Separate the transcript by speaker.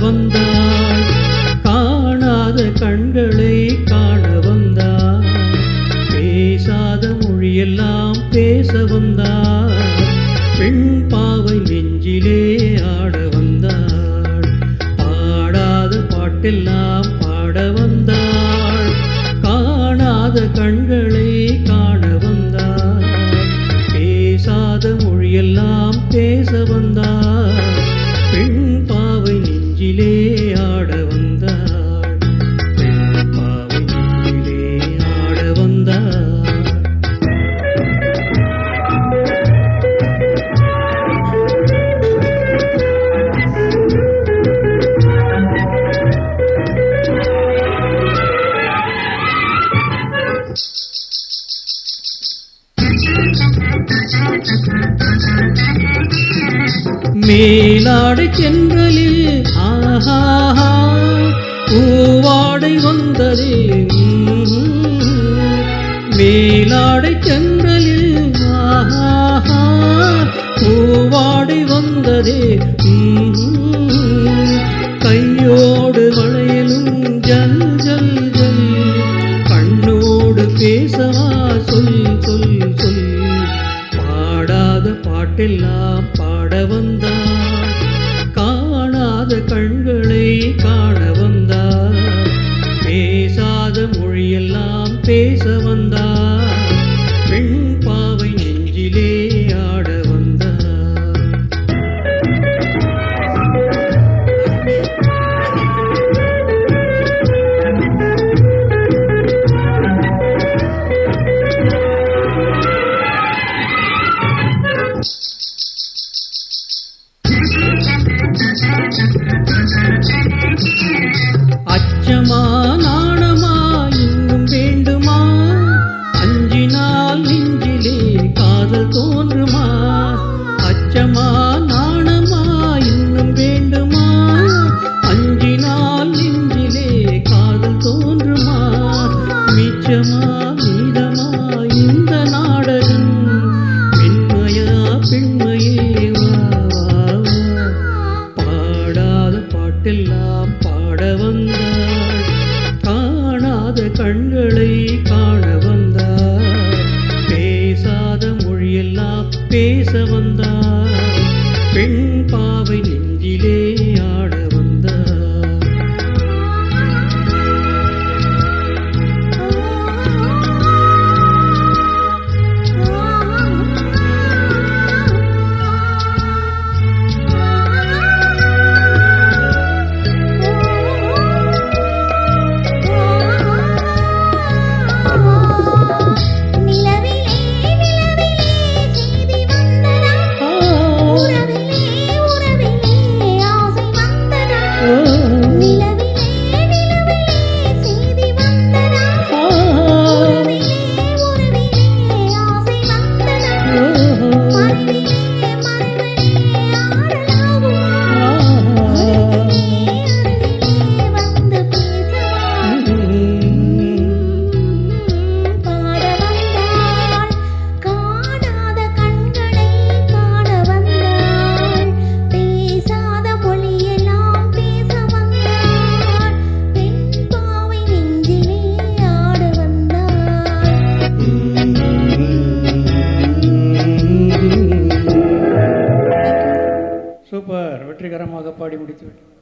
Speaker 1: வந்தாள், காணாத கண்களை காண வந்தாள், பேசாத மொழியெல்லாம் பேச வந்தாள், பெண் பாவை நெஞ்சிலே ஆட வந்தாள், பாடாத பாட்டெல்லாம் பாட வந்தாள், காணாத கண்களை காண வந்தாள், பேசாத மொழியெல்லாம் பேச வந்தாள், பெண் பாவை நெஞ்சிலே ஆட வந்தாள், பெண் பாவை நெஞ்சிலே ஆட வந்தாள். மேலாடை தென்றலில் ஆஹா பூவாடை வந்ததே, மேலாடை தென்றலில் ஆஹா பூவாடை வந்ததே, கையோடு வளையலும் ஜல் ஜல் ஜல், கண்ணோடு பேசவா சொல் சொல் சொல், பாடாத பாட்டெல்லாம் பாட வந்தாள், காணாத கண்களை காண வந்தாள், பேசாத மொழியெல்லாம் பேச வந்தாள், பெண் பாவை நெஞ்சிலே ஆட வந்தாள். அச்சமா நாணமா இன்னும் வேண்டுமா, அஞ்சினால் நெஞ்சிலே காதல் தோன்றுமா, அச்சமா நாணமா இன்னும் வேண்டுமா, அஞ்சினால் நெஞ்சிலே காதல் தோன்றுமா, மிச்சமா மீதமா இந்த நாடகம், பெண்மையா பெண்மையே வா வா வா, பாடாத பாட்டெல்லாம் பாட வந்தாள், காணாத கண்களை காண வந்தாள், பேசாத மொழியெல்லாம் பேச வந்தாள், பெண் பாவை நெஞ்சிலே ஆட வந்தாள். சூப்பர், வெற்றிகரமாக பாடி முடித்து விட்டோம்.